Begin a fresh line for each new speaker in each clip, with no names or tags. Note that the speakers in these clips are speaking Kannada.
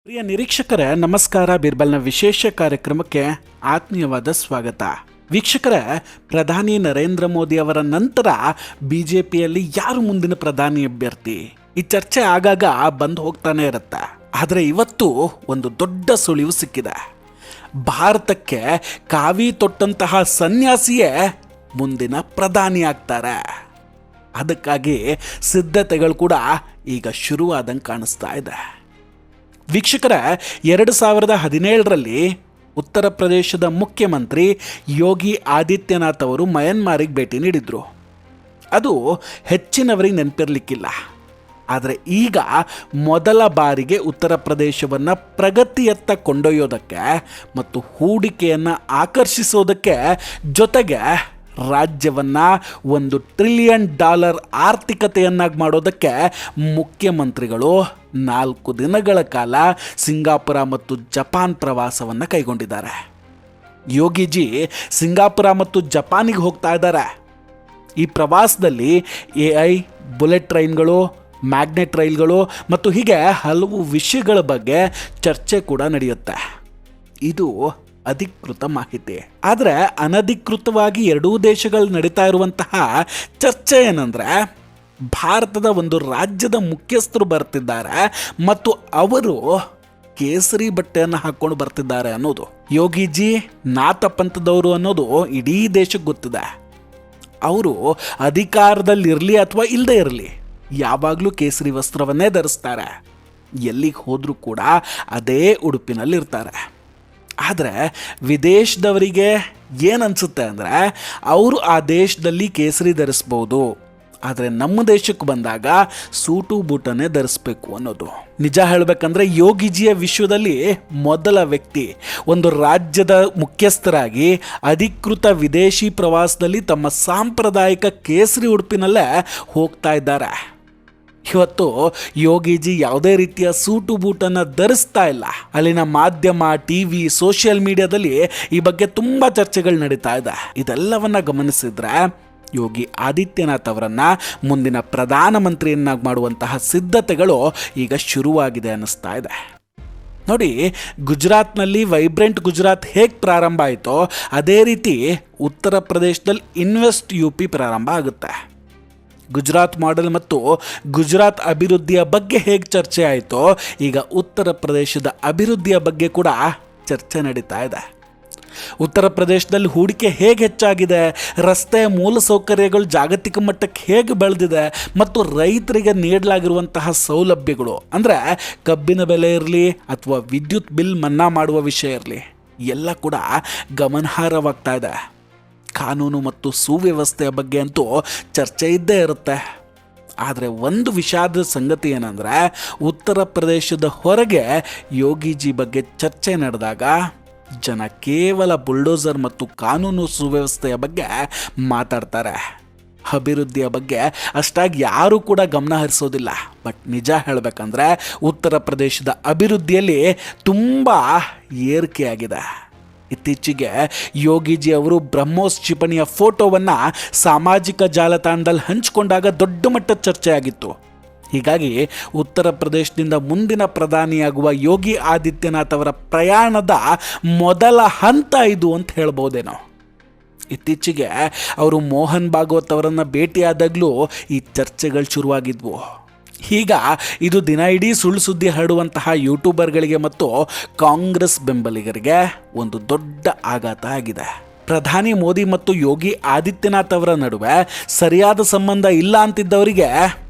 ಪ್ರಿಯ ನಿರೀಕ್ಷಕರೇ, ನಮಸ್ಕಾರ. ಬೀರ್ಬಲ್ನ ವಿಶೇಷ ಕಾರ್ಯಕ್ರಮಕ್ಕೆ ಆತ್ಮೀಯವಾದ ಸ್ವಾಗತ. ವೀಕ್ಷಕರೇ, ಪ್ರಧಾನಿ ನರೇಂದ್ರ ಮೋದಿ ಅವರ ನಂತರ ಬಿಜೆಪಿಯಲ್ಲಿ ಯಾರು ಮುಂದಿನ ಪ್ರಧಾನಿ ಅಭ್ಯರ್ಥಿ? ಈ ಚರ್ಚೆ ಆಗಾಗ ಬಂದು ಹೋಗ್ತಾನೆ ಇರುತ್ತೆ. ಆದರೆ ಇವತ್ತು ಒಂದು ದೊಡ್ಡ ಸುಳಿವು ಸಿಕ್ಕಿದೆ. ಭಾರತಕ್ಕೆ ಕಾವಿ ತೊಟ್ಟಂತಹ ಸನ್ಯಾಸಿಯೇ ಮುಂದಿನ ಪ್ರಧಾನಿ ಆಗ್ತಾರೆ. ಅದಕ್ಕಾಗಿ ಸಿದ್ಧತೆಗಳು ಕೂಡ ಈಗ ಶುರುವಾದಂಗೆ ಕಾಣಿಸ್ತಾ ಇದೆ. ವೀಕ್ಷಕರೇ, 2017ರಲ್ಲಿ ಉತ್ತರ ಪ್ರದೇಶದ ಮುಖ್ಯಮಂತ್ರಿ ಯೋಗಿ ಆದಿತ್ಯನಾಥ್ ಅವರು ಮಯನ್ಮಾರಿಗೆ ಭೇಟಿ ನೀಡಿದರು. ಅದು ಹೆಚ್ಚಿನವರಿಗೆ ನೆನಪಿರಲಿಕ್ಕಿಲ್ಲ. ಆದರೆ ಈಗ ಮೊದಲ ಬಾರಿಗೆ ಉತ್ತರ ಪ್ರದೇಶವನ್ನು ಪ್ರಗತಿಯತ್ತ ಕೊಂಡೊಯ್ಯೋದಕ್ಕೆ ಮತ್ತು ಹೂಡಿಕೆಯನ್ನು ಆಕರ್ಷಿಸೋದಕ್ಕೆ, ಜೊತೆಗೆ ರಾಜ್ಯವನ್ನು $1 ಟ್ರಿಲಿಯನ್ ಆರ್ಥಿಕತೆಯನ್ನಾಗಿ ಮಾಡೋದಕ್ಕೆ ಮುಖ್ಯಮಂತ್ರಿಗಳು 4 ದಿನಗಳ ಕಾಲ ಸಿಂಗಾಪುರ ಮತ್ತು ಜಪಾನ್ ಪ್ರವಾಸವನ್ನು ಕೈಗೊಂಡಿದ್ದಾರೆ. ಯೋಗಿಜಿ ಸಿಂಗಾಪುರ ಮತ್ತು ಜಪಾನಿಗೆ ಹೋಗ್ತಾ ಇದ್ದಾರೆ. ಈ ಪ್ರವಾಸದಲ್ಲಿ AI, ಬುಲೆಟ್ ಟ್ರೈನ್ಗಳು, ಮ್ಯಾಗ್ನೆಟ್ ರೈಲ್ಗಳು ಮತ್ತು ಹೀಗೆ ಹಲವು ವಿಷಯಗಳ ಬಗ್ಗೆ ಚರ್ಚೆ ಕೂಡ ನಡೆಯುತ್ತೆ. ಇದು ಅಧಿಕೃತ ಮಾಹಿತಿ. ಆದರೆ ಅನಧಿಕೃತವಾಗಿ ಎರಡೂ ದೇಶಗಳು ನಡೀತಾ ಇರುವಂತಹ ಚರ್ಚೆ ಏನಂದ್ರೆ, ಭಾರತದ ಒಂದು ರಾಜ್ಯದ ಮುಖ್ಯಸ್ಥರು ಬರ್ತಿದ್ದಾರೆ ಮತ್ತು ಅವರು ಕೇಸರಿ ಬಟ್ಟೆಯನ್ನು ಹಾಕೊಂಡು ಬರ್ತಿದ್ದಾರೆ ಅನ್ನೋದು. ಯೋಗಿಜಿ ನಾಥ ಪಂಥದವರು ಅನ್ನೋದು ಇಡೀ ದೇಶಕ್ಕೆ ಗೊತ್ತಿದೆ. ಅವರು ಅಧಿಕಾರದಲ್ಲಿರಲಿ ಅಥವಾ ಇಲ್ಲದೆ ಇರಲಿ, ಯಾವಾಗಲೂ ಕೇಸರಿ ವಸ್ತ್ರವನ್ನೇ ಧರಿಸ್ತಾರೆ. ಎಲ್ಲಿಗೆ ಹೋದರೂ ಕೂಡ ಅದೇ ಉಡುಪಿನಲ್ಲಿರ್ತಾರೆ. ಆದರೆ ವಿದೇಶದವರಿಗೆ ಏನನ್ಸುತ್ತೆ ಅಂದರೆ, ಅವರು ಆ ದೇಶದಲ್ಲಿ ಕೇಸರಿ ಧರಿಸ್ಬೋದು, ಆದರೆ ನಮ್ಮ ದೇಶಕ್ಕೆ ಬಂದಾಗ ಸೂಟು ಬೂಟನ್ನೇ ಧರಿಸ್ಬೇಕು ಅನ್ನೋದು. ನಿಜ ಹೇಳಬೇಕಂದ್ರೆ, ಯೋಗಿಜಿಯ ವಿಶ್ವದಲ್ಲಿ ಮೊದಲ ವ್ಯಕ್ತಿ ಒಂದು ರಾಜ್ಯದ ಮುಖ್ಯಸ್ಥರಾಗಿ ಅಧಿಕೃತ ವಿದೇಶಿ ಪ್ರವಾಸದಲ್ಲಿ ತಮ್ಮ ಸಾಂಪ್ರದಾಯಿಕ ಕೇಸರಿ ಉಡುಪಿನಲ್ಲೇ ಹೋಗ್ತಾ ಇದ್ದಾರೆ. ಇವತ್ತು ಯೋಗಿಜಿ ಯಾವುದೇ ರೀತಿಯ ಸೂಟು ಬೂಟನ್ನು ಧರಿಸ್ತಾ ಇಲ್ಲ. ಅಲ್ಲಿನ ಮಾಧ್ಯಮ, TV, ಸೋಷಿಯಲ್ ಮೀಡಿಯಾದಲ್ಲಿ ಈ ಬಗ್ಗೆ ತುಂಬ ಚರ್ಚೆಗಳು ನಡೀತಾ ಇದೆ. ಇದೆಲ್ಲವನ್ನ ಗಮನಿಸಿದ್ರೆ ಯೋಗಿ ಆದಿತ್ಯನಾಥ್ ಅವರನ್ನ ಮುಂದಿನ ಪ್ರಧಾನಮಂತ್ರಿಯನ್ನಾಗಿ ಮಾಡುವಂತಹ ಸಿದ್ಧತೆಗಳು ಈಗ ಶುರುವಾಗಿದೆ ಅನ್ನಿಸ್ತಾ ಇದೆ. ನೋಡಿ, ಗುಜರಾತ್ನಲ್ಲಿ ವೈಬ್ರೆಂಟ್ ಗುಜರಾತ್ ಹೇಗೆ ಪ್ರಾರಂಭ ಆಯಿತೋ ಅದೇ ರೀತಿ ಉತ್ತರ ಪ್ರದೇಶದಲ್ಲಿ ಇನ್ವೆಸ್ಟ್ UP ಪ್ರಾರಂಭ ಆಗುತ್ತೆ. ಗುಜರಾತ್ ಮಾಡೆಲ್ ಮತ್ತು ಗುಜರಾತ್ ಅಭಿವೃದ್ಧಿಯ ಬಗ್ಗೆ ಹೇಗೆ ಚರ್ಚೆ ಆಯಿತೋ, ಈಗ ಉತ್ತರ ಪ್ರದೇಶದ ಅಭಿವೃದ್ಧಿಯ ಬಗ್ಗೆ ಕೂಡ ಚರ್ಚೆ ನಡೀತಾ ಇದೆ. ಉತ್ತರ ಪ್ರದೇಶದಲ್ಲಿ ಹೂಡಿಕೆ ಹೇಗೆ ಹೆಚ್ಚಾಗಿದೆ, ರಸ್ತೆ ಮೂಲಸೌಕರ್ಯಗಳು ಜಾಗತಿಕ ಮಟ್ಟಕ್ಕೆ ಹೇಗೆ ಬೆಳೆದಿದೆ ಮತ್ತು ರೈತರಿಗೆ ನೀಡಲಾಗಿರುವಂತಹ ಸೌಲಭ್ಯಗಳು, ಅಂದರೆ ಕಬ್ಬಿನ ಬೆಲೆ ಇರಲಿ ಅಥವಾ ವಿದ್ಯುತ್ ಬಿಲ್ ಮನ್ನಾ ಮಾಡುವ ವಿಷಯ ಇರಲಿ, ಎಲ್ಲ ಕೂಡ ಗಮನಾರ್ಹವಾಗ್ತಾ ಇದೆ. ಕಾನೂನು ಮತ್ತು ಸುವ್ಯವಸ್ಥೆಯ ಬಗ್ಗೆ ಅಂತೂ ಚರ್ಚೆ ಇದ್ದೇ ಇರುತ್ತೆ. ಆದರೆ ಒಂದು ವಿಷಾದದ ಸಂಗತಿ ಏನಂದರೆ, ಉತ್ತರ ಪ್ರದೇಶದ ಹೊರಗೆ ಯೋಗಿಜಿ ಬಗ್ಗೆ ಚರ್ಚೆ ನಡೆದಾಗ ಜನ ಕೇವಲ ಬುಲ್ಡೋಸರ್ ಮತ್ತು ಕಾನೂನು ಸುವ್ಯವಸ್ಥೆಯ ಬಗ್ಗೆ ಮಾತಾಡ್ತಾರೆ. ಅಭಿವೃದ್ಧಿಯ ಬಗ್ಗೆ ಅಷ್ಟಾಗಿ ಯಾರೂ ಕೂಡ ಗಮನ ಹರಿಸೋದಿಲ್ಲ. ಬಟ್ ನಿಜ ಹೇಳಬೇಕಂದ್ರೆ, ಉತ್ತರ ಪ್ರದೇಶದ ಅಭಿವೃದ್ಧಿಯಲ್ಲಿ ತುಂಬ ಏರಿಕೆಯಾಗಿದೆ. ಇತ್ತೀಚೆಗೆ ಯೋಗಿಜಿ ಅವರು ಬ್ರಹ್ಮೋಸ್ ಕ್ಷಿಪಣಿಯ ಫೋಟೋವನ್ನು ಸಾಮಾಜಿಕ ಜಾಲತಾಣದಲ್ಲಿ ಹಂಚಿಕೊಂಡಾಗ ದೊಡ್ಡ ಮಟ್ಟದ ಚರ್ಚೆ ಆಗಿತ್ತು. ಹೀಗಾಗಿ ಉತ್ತರ ಪ್ರದೇಶದಿಂದ ಮುಂದಿನ ಪ್ರಧಾನಿಯಾಗುವ ಯೋಗಿ ಆದಿತ್ಯನಾಥ್ ಅವರ ಪ್ರಯಾಣದ ಮೊದಲ ಹಂತ ಇದು ಅಂತ ಹೇಳ್ಬೋದೇನೋ. ಇತ್ತೀಚೆಗೆ ಅವರು ಮೋಹನ್ ಭಾಗವತ್ ಅವರನ್ನು ಭೇಟಿಯಾದಾಗಲೂ ಈ ಚರ್ಚೆಗಳು ಶುರುವಾಗಿದ್ವು. ಈಗ ಇದು ದಿನ ಇಡೀ ಸುಳ್ಳು ಸುದ್ದಿ ಹರಡುವಂತಹ ಯೂಟ್ಯೂಬರ್ಗಳಿಗೆ ಮತ್ತು ಕಾಂಗ್ರೆಸ್ ಬೆಂಬಲಿಗರಿಗೆ ಒಂದು ದೊಡ್ಡ ಆಘಾತ ಆಗಿದೆ. ಪ್ರಧಾನಿ ಮೋದಿ ಮತ್ತು ಯೋಗಿ ಆದಿತ್ಯನಾಥ್ ಅವರ ನಡುವೆ ಸರಿಯಾದ ಸಂಬಂಧ ಇಲ್ಲ ಅಂತಿದ್ದವರಿಗೆ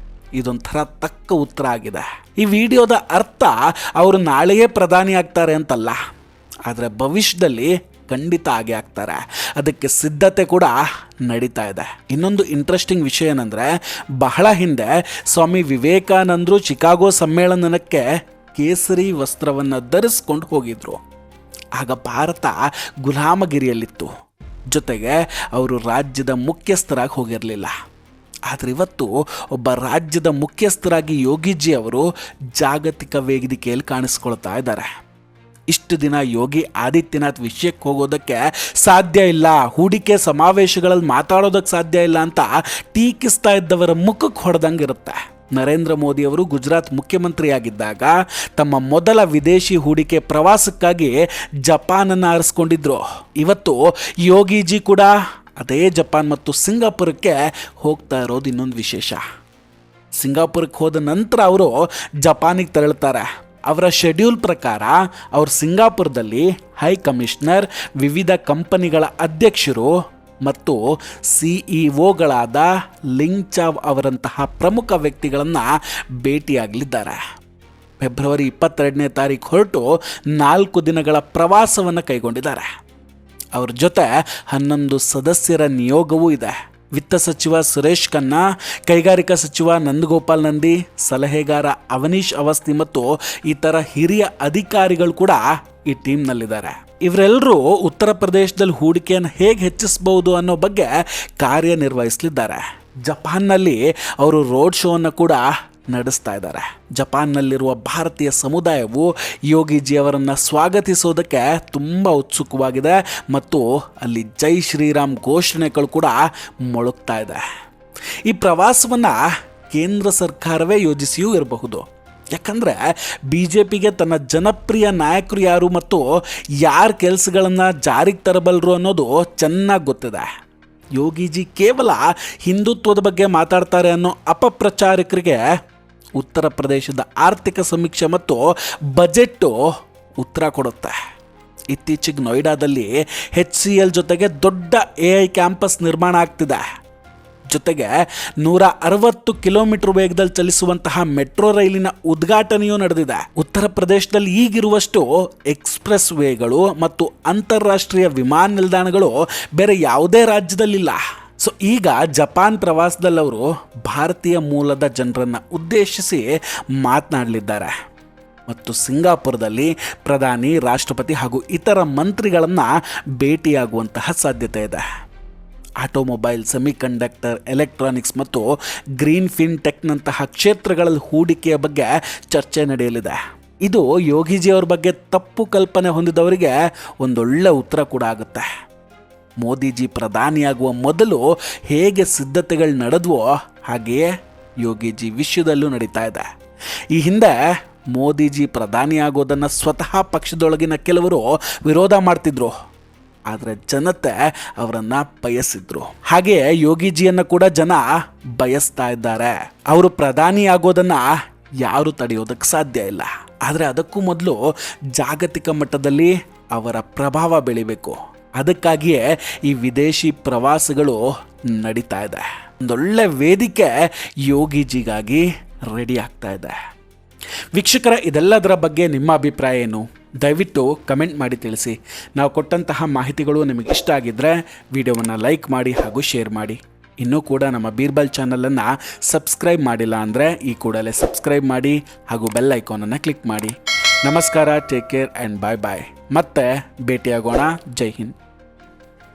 ಇದೊಂಥರ ತಕ್ಕ ಉತ್ತರ ಆಗಿದೆ. ಈ ವಿಡಿಯೋದ ಅರ್ಥ ಅವರು ನಾಳೆಯೇ ಪ್ರಧಾನಿ ಆಗ್ತಾರೆ ಅಂತಲ್ಲ, ಆದರೆ ಭವಿಷ್ಯದಲ್ಲಿ ಖಂಡಿತ ಆಗೇ ಆಗ್ತಾರೆ. ಅದಕ್ಕೆ ಸಿದ್ಧತೆ ಕೂಡ ನಡೀತಾ ಇದೆ. ಇನ್ನೊಂದು ಇಂಟ್ರೆಸ್ಟಿಂಗ್ ವಿಷಯ ಏನಂದರೆ, ಬಹಳ ಹಿಂದೆ ಸ್ವಾಮಿ ವಿವೇಕಾನಂದರು ಚಿಕಾಗೋ ಸಮ್ಮೇಳನಕ್ಕೆ ಕೇಸರಿ ವಸ್ತ್ರವನ್ನು ಧರಿಸ್ಕೊಂಡು ಹೋಗಿದ್ರು. ಆಗ ಭಾರತ ಗುಲಾಮಗಿರಿಯಲ್ಲಿತ್ತು. ಜೊತೆಗೆ ಅವರು ರಾಜ್ಯದ ಮುಖ್ಯಸ್ಥರಾಗಿ ಹೋಗಿರಲಿಲ್ಲ. ಆದರೆ ಇವತ್ತು ಒಬ್ಬ ರಾಜ್ಯದ ಮುಖ್ಯಸ್ಥರಾಗಿ ಯೋಗಿಜಿ ಅವರು ಜಾಗತಿಕ ವೇದಿಕೆಯಲ್ಲಿ ಕಾಣಿಸ್ಕೊಳ್ತಾ ಇದ್ದಾರೆ. ಇಷ್ಟು ದಿನ ಯೋಗಿ ಆದಿತ್ಯನಾಥ್ ವಿಷಯಕ್ಕೆ ಹೋಗೋದಕ್ಕೆ ಸಾಧ್ಯ ಇಲ್ಲ, ಹೂಡಿಕೆ ಸಮಾವೇಶಗಳಲ್ಲಿ ಮಾತಾಡೋದಕ್ಕೆ ಸಾಧ್ಯ ಇಲ್ಲ ಅಂತ ಟೀಕಿಸ್ತಾ ಇದ್ದವರ ಮುಖಕ್ಕೆ ಹೊಡೆದಂಗೆ ಇರುತ್ತೆ. ನರೇಂದ್ರ ಮೋದಿ ಅವರು ಗುಜರಾತ್ ಮುಖ್ಯಮಂತ್ರಿಯಾಗಿದ್ದಾಗ ತಮ್ಮ ಮೊದಲ ವಿದೇಶಿ ಹೂಡಿಕೆ ಪ್ರವಾಸಕ್ಕಾಗಿ ಜಪಾನನ್ನು ಆರಿಸ್ಕೊಂಡಿದ್ರು. ಇವತ್ತು ಯೋಗಿಜಿ ಕೂಡ ಅದೇ ಜಪಾನ್ ಮತ್ತು ಸಿಂಗಾಪುರಕ್ಕೆ ಹೋಗ್ತಾ ಇರೋದು ಇನ್ನೊಂದು ವಿಶೇಷ. ಸಿಂಗಾಪುರಕ್ಕೆ ಹೋದ ನಂತರ ಅವರು ಜಪಾನಿಗೆ ತೆರಳುತ್ತಾರೆ. ಅವರ ಶೆಡ್ಯೂಲ್ ಪ್ರಕಾರ ಅವರು ಸಿಂಗಾಪುರದಲ್ಲಿ ಹೈ ಕಮಿಷನರ್, ವಿವಿಧ ಕಂಪನಿಗಳ ಅಧ್ಯಕ್ಷರು ಮತ್ತು CEO ಲಿಂಗ್ ಚಾವ್ ಅವರಂತಹ ಪ್ರಮುಖ ವ್ಯಕ್ತಿಗಳನ್ನು ಭೇಟಿಯಾಗಲಿದ್ದಾರೆ. ಫೆಬ್ರವರಿ 22ನೇ ತಾರೀಕು ಹೊರಟು 4 ದಿನಗಳ ಪ್ರವಾಸವನ್ನು ಕೈಗೊಂಡಿದ್ದಾರೆ. ಅವ್ರ ಜೊತೆ 11 ಸದಸ್ಯರ ನಿಯೋಗವೂ ಇದೆ. ವಿತ್ತ ಸಚಿವ ಸುರೇಶ್ ಖನ್ನಾ, ಕೈಗಾರಿಕಾ ಸಚಿವ ನಂದಗೋಪಾಲ್ ನಂದಿ, ಸಲಹೆಗಾರ ಅವನೀಶ್ ಅವಸ್ತಿ ಮತ್ತು ಇತರ ಹಿರಿಯ ಅಧಿಕಾರಿಗಳು ಕೂಡ ಈ ಟೀಮ್ನಲ್ಲಿದ್ದಾರೆ. ಇವರೆಲ್ಲರೂ ಉತ್ತರ ಪ್ರದೇಶದಲ್ಲಿ ಹೂಡಿಕೆಯನ್ನು ಹೇಗೆ ಹೆಚ್ಚಿಸಬಹುದು ಅನ್ನೋ ಬಗ್ಗೆ ಕಾರ್ಯನಿರ್ವಹಿಸಲಿದ್ದಾರೆ. ಜಪಾನ್ನಲ್ಲಿ ಅವರು ರೋಡ್ ಶೋವನ್ನು ಕೂಡ ನಡೆಸ್ತಾ ಇದ್ದಾರೆ. ಜಪಾನ್ನಲ್ಲಿರುವ ಭಾರತೀಯ ಸಮುದಾಯವು ಯೋಗಿಜಿ ಅವರನ್ನು ಸ್ವಾಗತಿಸೋದಕ್ಕೆ ತುಂಬ ಉತ್ಸುಕವಾಗಿದೆ ಮತ್ತು ಅಲ್ಲಿ ಜೈ ಶ್ರೀರಾಮ್ ಘೋಷಣೆಗಳು ಕೂಡ ಮೊಳಗ್ತಾ ಇದೆ. ಈ ಪ್ರವಾಸವನ್ನು ಕೇಂದ್ರ ಸರ್ಕಾರವೇ ಯೋಜಿಸಿಯೂ ಇರಬಹುದು. ಯಾಕಂದರೆ BJPಗೆ ತನ್ನ ಜನಪ್ರಿಯ ನಾಯಕರು ಯಾರು ಮತ್ತು ಯಾರ ಕೆಲಸಗಳನ್ನು ಜಾರಿಗೆ ತರಬಲ್ಲರು ಅನ್ನೋದು ಚೆನ್ನಾಗಿ ಗೊತ್ತಿದೆ. ಯೋಗಿಜಿ ಕೇವಲ ಹಿಂದುತ್ವದ ಬಗ್ಗೆ ಮಾತಾಡ್ತಾರೆ ಅನ್ನೋ ಅಪಪ್ರಚಾರಕರಿಗೆ ಉತ್ತರ ಪ್ರದೇಶದ ಆರ್ಥಿಕ ಸಮೀಕ್ಷೆ ಮತ್ತು ಬಜೆಟ್ಟು ಉತ್ತರ ಕೊಡುತ್ತೆ. ಇತ್ತೀಚೆಗೆ ನೋಯ್ಡಾದಲ್ಲಿ HCL ಜೊತೆಗೆ ದೊಡ್ಡ AI ಕ್ಯಾಂಪಸ್ ನಿರ್ಮಾಣ ಆಗ್ತಿದೆ. ಜೊತೆಗೆ 160 ಕಿಲೋಮೀಟರ್ ವೇಗದಲ್ಲಿ ಚಲಿಸುವಂತಹ ಮೆಟ್ರೋ ರೈಲಿನ ಉದ್ಘಾಟನೆಯೂ ನಡೆದಿದೆ. ಉತ್ತರ ಪ್ರದೇಶದಲ್ಲಿ ಈಗಿರುವಷ್ಟು ಎಕ್ಸ್ಪ್ರೆಸ್ ವೇಗಳು ಮತ್ತು ಅಂತಾರಾಷ್ಟ್ರೀಯ ವಿಮಾನ ನಿಲ್ದಾಣಗಳು ಬೇರೆ ಯಾವುದೇ ರಾಜ್ಯದಲ್ಲಿಲ್ಲ. ಸೊ ಈಗ ಜಪಾನ್ ಪ್ರವಾಸದಲ್ಲಿ ಅವರು ಭಾರತೀಯ ಮೂಲದ ಜನರನ್ನು ಉದ್ದೇಶಿಸಿ ಮಾತನಾಡಲಿದ್ದಾರೆ ಮತ್ತು ಸಿಂಗಾಪುರದಲ್ಲಿ ಪ್ರಧಾನಿ, ರಾಷ್ಟ್ರಪತಿ ಹಾಗೂ ಇತರ ಮಂತ್ರಿಗಳನ್ನು ಭೇಟಿಯಾಗುವಂತಹ ಸಾಧ್ಯತೆ ಇದೆ. ಆಟೋಮೊಬೈಲ್, ಸೆಮಿಕಂಡಕ್ಟರ್, ಎಲೆಕ್ಟ್ರಾನಿಕ್ಸ್ ಮತ್ತು ಗ್ರೀನ್ ಫಿನ್ಟೆಕ್ನಂತಹ ಕ್ಷೇತ್ರಗಳಲ್ಲಿ ಹೂಡಿಕೆಯ ಬಗ್ಗೆ ಚರ್ಚೆ ನಡೆಯಲಿದೆ. ಇದು ಯೋಗಿಜಿ ಅವ್ರ ಬಗ್ಗೆ ತಪ್ಪು ಕಲ್ಪನೆ ಹೊಂದಿದವರಿಗೆ ಒಂದೊಳ್ಳೆ ಉತ್ತರ ಕೂಡ ಆಗುತ್ತೆ. ಮೋದಿಜಿ ಪ್ರಧಾನಿಯಾಗುವ ಮೊದಲು ಹೇಗೆ ಸಿದ್ಧತೆಗಳು ನಡೆದವೋ ಹಾಗೆಯೇ ಯೋಗಿಜಿ ವಿಶ್ವದಲ್ಲೂ ನಡೀತಾ ಇದೆ. ಈ ಹಿಂದೆ ಮೋದಿಜಿ ಪ್ರಧಾನಿಯಾಗೋದನ್ನು ಸ್ವತಃ ಪಕ್ಷದೊಳಗಿನ ಕೆಲವರು ವಿರೋಧ ಮಾಡ್ತಿದ್ರು, ಆದರೆ ಜನತೆ ಅವರನ್ನು ಬಯಸಿದ್ರು. ಹಾಗೆಯೇ ಯೋಗಿಜಿಯನ್ನು ಕೂಡ ಜನ ಬಯಸ್ತಾ ಇದ್ದಾರೆ. ಅವರು ಪ್ರಧಾನಿಯಾಗೋದನ್ನು ಯಾರು ತಡೆಯೋದಕ್ಕೆ ಸಾಧ್ಯ ಇಲ್ಲ. ಆದರೆ ಅದಕ್ಕೂ ಮೊದಲು ಜಾಗತಿಕ ಮಟ್ಟದಲ್ಲಿ ಅವರ ಪ್ರಭಾವ ಬೆಳಿಬೇಕು. ಅದಕ್ಕಾಗಿಯೇ ಈ ವಿದೇಶಿ ಪ್ರವಾಸಗಳು ನಡೀತಾ ಇದೆ. ಒಂದೊಳ್ಳೆ ವೇದಿಕೆ ಯೋಗಿಜಿಗಾಗಿ ರೆಡಿ ಆಗ್ತಾ ಇದೆ. ವೀಕ್ಷಕರ, ಇದೆಲ್ಲದರ ಬಗ್ಗೆ ನಿಮ್ಮ ಅಭಿಪ್ರಾಯ ಏನು? ದಯವಿಟ್ಟು ಕಮೆಂಟ್ ಮಾಡಿ ತಿಳಿಸಿ. ನಾವು ಕೊಟ್ಟಂತಹ ಮಾಹಿತಿಗಳು ನಿಮಗೆ ಇಷ್ಟ ಆಗಿದ್ದರೆ ವಿಡಿಯೋವನ್ನು ಲೈಕ್ ಮಾಡಿ ಹಾಗೂ ಶೇರ್ ಮಾಡಿ. ಇನ್ನೂ ಕೂಡ ನಮ್ಮ ಬೀರ್ಬಲ್ ಚಾನಲನ್ನು ಸಬ್ಸ್ಕ್ರೈಬ್ ಮಾಡಿಲ್ಲ ಅಂದರೆ ಈ ಕೂಡಲೇ ಸಬ್ಸ್ಕ್ರೈಬ್ ಮಾಡಿ ಹಾಗೂ ಬೆಲ್ ಐಕಾನನ್ನು ಕ್ಲಿಕ್ ಮಾಡಿ. ನಮಸ್ಕಾರ, ಟೇಕ್ ಕೇರ್ ಆ್ಯಂಡ್ ಬಾಯ್ ಬಾಯ್. ಮತ್ತೆ ಭೇಟಿಯಾಗೋಣ. ಜೈ ಹಿಂದ್.